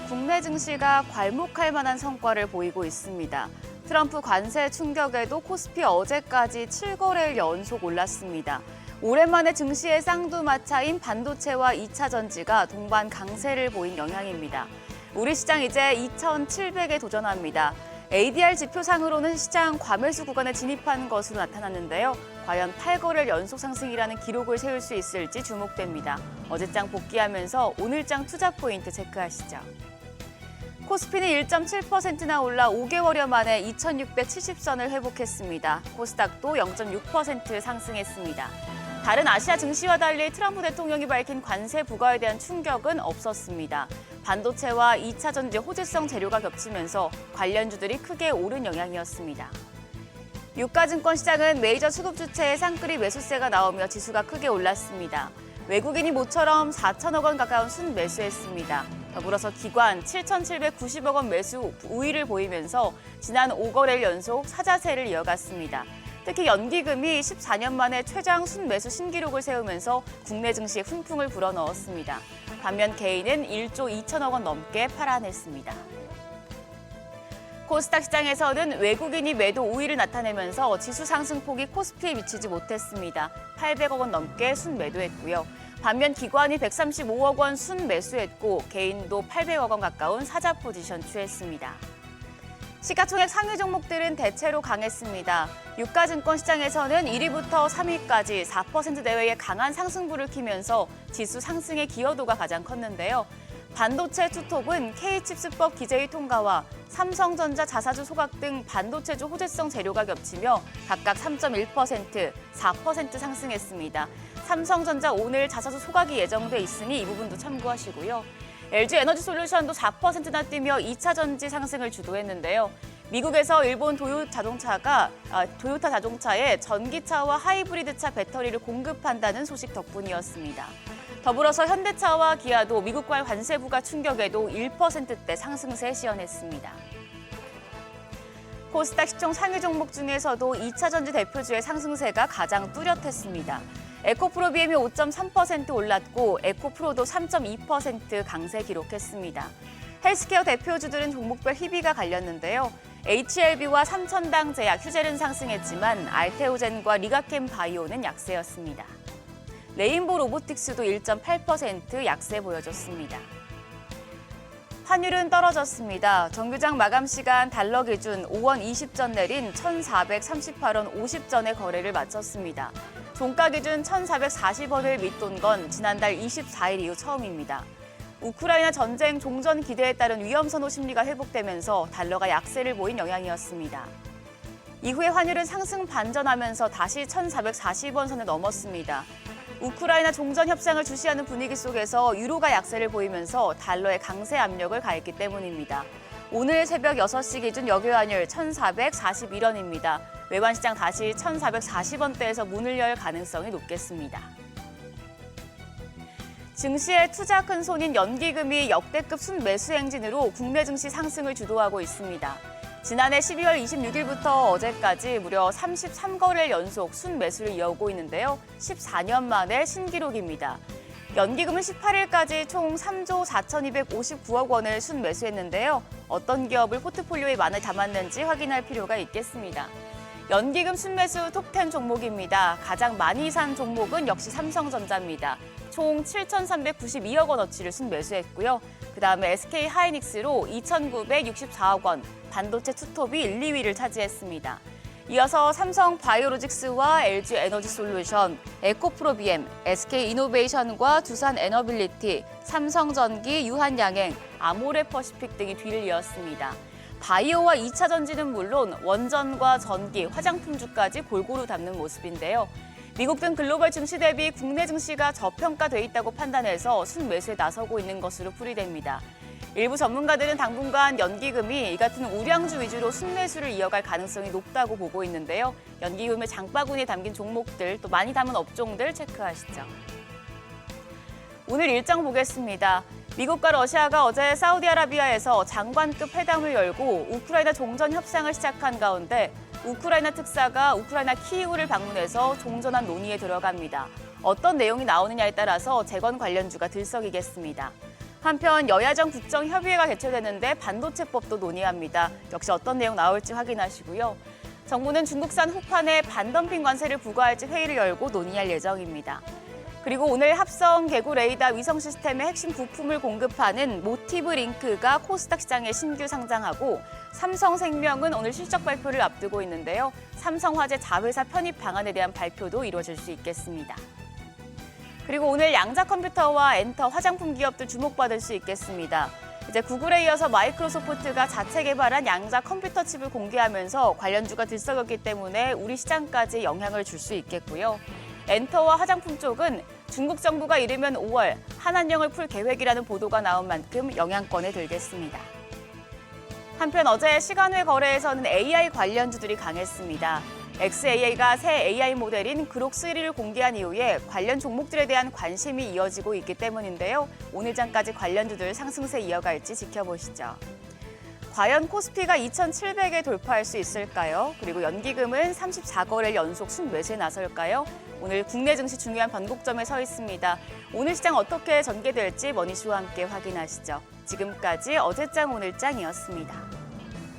국내 증시가 괄목할 만한 성과를 보이고 있습니다. 트럼프 관세 충격에도 코스피 어제까지 7거래일 연속 올랐습니다. 오랜만에 증시의 쌍두마차인 반도체와 2차 전지가 동반 강세를 보인 영향입니다. 우리 시장 이제 2,700에 도전합니다. ADR 지표상으로는 시장 과매수 구간에 진입한 것으로 나타났는데요. 과연 8거래일 연속 상승이라는 기록을 세울 수 있을지 주목됩니다. 어제장 복귀하면서 오늘장 투자 포인트 체크하시죠. 코스피는 1.7%나 올라 5개월여 만에 2,670선을 회복했습니다. 코스닥도 0.6% 상승했습니다. 다른 아시아 증시와 달리 트럼프 대통령이 밝힌 관세 부과에 대한 충격은 없었습니다. 반도체와 2차 전지 호재성 재료가 겹치면서 관련주들이 크게 오른 영향이었습니다. 유가증권 시장은 메이저 수급 주체의 쌍끌이 매수세가 나오며 지수가 크게 올랐습니다. 외국인이 모처럼 4천억 원 가까운 순매수했습니다. 더불어서 기관 7,790억 원 매수 우위를 보이면서 지난 5거래일 연속 사자세를 이어갔습니다. 특히 연기금이 14년 만에 최장 순매수 신기록을 세우면서 국내 증시에 훈풍을 불어넣었습니다. 반면 개인은 1조 2천억 원 넘게 팔아냈습니다. 코스닥 시장에서는 외국인이 매도 우위를 나타내면서 지수 상승폭이 코스피에 미치지 못했습니다. 800억 원 넘게 순매도했고요. 반면 기관이 135억 원 순매수했고 개인도 800억 원 가까운 사자 포지션 취했습니다. 시가총액 상위 종목들은 대체로 강했습니다. 유가증권 시장에서는 1위부터 3위까지 4% 내외의 강한 상승부를 키면서 지수 상승의 기여도가 가장 컸는데요. 반도체 투톱은 K칩스법 기재위 통과와 삼성전자 자사주 소각 등 반도체주 호재성 재료가 겹치며 각각 3.1%, 4% 상승했습니다. 삼성전자 오늘 자사주 소각이 예정돼 있으니 이 부분도 참고하시고요. LG 에너지솔루션도 4%나 뛰며 2차 전지 상승을 주도했는데요. 미국에서 일본 토요타 자동차에 전기차와 하이브리드차 배터리를 공급한다는 소식 덕분이었습니다. 더불어서 현대차와 기아도 미국과의 관세 부과 충격에도 1%대 상승세 시현했습니다. 코스닥 시총 상위 종목 중에서도 2차 전지 대표주의 상승세가 가장 뚜렷했습니다. 에코프로비엠이 5.3% 올랐고 에코프로도 3.2% 강세 기록했습니다. 헬스케어 대표주들은 종목별 희비가 갈렸는데요. HLB와 삼천당 제약, 휴젤은 상승했지만 알테오젠과 리가캠 바이오는 약세였습니다. 레인보 로보틱스도 1.8% 약세 보여줬습니다. 환율은 떨어졌습니다. 정규장 마감 시간 달러 기준 5원 20전 내린 1,438원 50전의 거래를 마쳤습니다. 종가 기준 1,440원을 밑돈 건 지난달 24일 이후 처음입니다. 우크라이나 전쟁 종전 기대에 따른 위험선호 심리가 회복되면서 달러가 약세를 보인 영향이었습니다. 이후에 환율은 상승 반전하면서 다시 1,440원 선을 넘었습니다. 우크라이나 종전 협상을 주시하는 분위기 속에서 유로가 약세를 보이면서 달러의 강세 압력을 가했기 때문입니다. 오늘 새벽 6시 기준 여교 환율 1,441원입니다. 외환시장 다시 1,440원대에서 문을 열 가능성이 높겠습니다. 증시의 투자 큰손인 연기금이 역대급 순매수 행진으로 국내 증시 상승을 주도하고 있습니다. 지난해 12월 26일부터 어제까지 무려 33거래일 연속 순매수를 이어오고 있는데요. 14년 만의 신기록입니다. 연기금은 18일까지 총 3조 4,259억 원을 순매수했는데요. 어떤 기업을 포트폴리오에 많이 담았는지 확인할 필요가 있겠습니다. 연기금 순매수 톱10 종목입니다. 가장 많이 산 종목은 역시 삼성전자입니다. 총 7,392억 원어치를 순매수했고요. 그다음에 SK하이닉스로 2,964억 원, 반도체 투톱이 1, 2위를 차지했습니다. 이어서 삼성바이오로직스와 LG에너지솔루션, 에코프로비엠, SK이노베이션과 두산에너빌리티, 삼성전기, 유한양행, 아모레퍼시픽 등이 뒤를 이었습니다. 바이오와 2차 전지는 물론 원전과 전기, 화장품주까지 골고루 담는 모습인데요. 미국 등 글로벌 증시 대비 국내 증시가 저평가돼 있다고 판단해서 순매수에 나서고 있는 것으로 풀이됩니다. 일부 전문가들은 당분간 연기금이 이 같은 우량주 위주로 순매수를 이어갈 가능성이 높다고 보고 있는데요. 연기금의 장바구니에 담긴 종목들, 또 많이 담은 업종들 체크하시죠. 오늘 일정 보겠습니다. 미국과 러시아가 어제 사우디아라비아에서 장관급 회담을 열고 우크라이나 종전 협상을 시작한 가운데 우크라이나 특사가 우크라이나 키이우를 방문해서 종전한 논의에 들어갑니다. 어떤 내용이 나오느냐에 따라서 재건 관련주가 들썩이겠습니다. 한편 여야정 국정협의회가 개최되는데 반도체법도 논의합니다. 역시 어떤 내용 나올지 확인하시고요. 정부는 중국산 후판에 반덤핑 관세를 부과할지 회의를 열고 논의할 예정입니다. 그리고 오늘 합성 개구 레이더 위성 시스템의 핵심 부품을 공급하는 모티브 링크가 코스닥 시장에 신규 상장하고 삼성생명은 오늘 실적 발표를 앞두고 있는데요. 삼성화재 자회사 편입 방안에 대한 발표도 이루어질 수 있겠습니다. 그리고 오늘 양자 컴퓨터와 엔터 화장품 기업들 주목받을 수 있겠습니다. 이제 구글에 이어서 마이크로소프트가 자체 개발한 양자 컴퓨터 칩을 공개하면서 관련주가 들썩였기 때문에 우리 시장까지 영향을 줄 수 있겠고요. 엔터와 화장품 쪽은 중국 정부가 이르면 5월 한한령을 풀 계획이라는 보도가 나온 만큼 영향권에 들겠습니다. 한편 어제 시간외 거래에서는 AI 관련주들이 강했습니다. xAI가 새 AI 모델인 그록3를 공개한 이후에 관련 종목들에 대한 관심이 이어지고 있기 때문인데요. 오늘 장까지 관련주들 상승세 이어갈지 지켜보시죠. 과연 코스피가 2,700에 돌파할 수 있을까요? 그리고 연기금은 34거래일 연속 순매수에 나설까요? 오늘 국내 증시 중요한 변곡점에 서 있습니다. 오늘 시장 어떻게 전개될지 머니쇼와 함께 확인하시죠. 지금까지 어제장 오늘장이었습니다.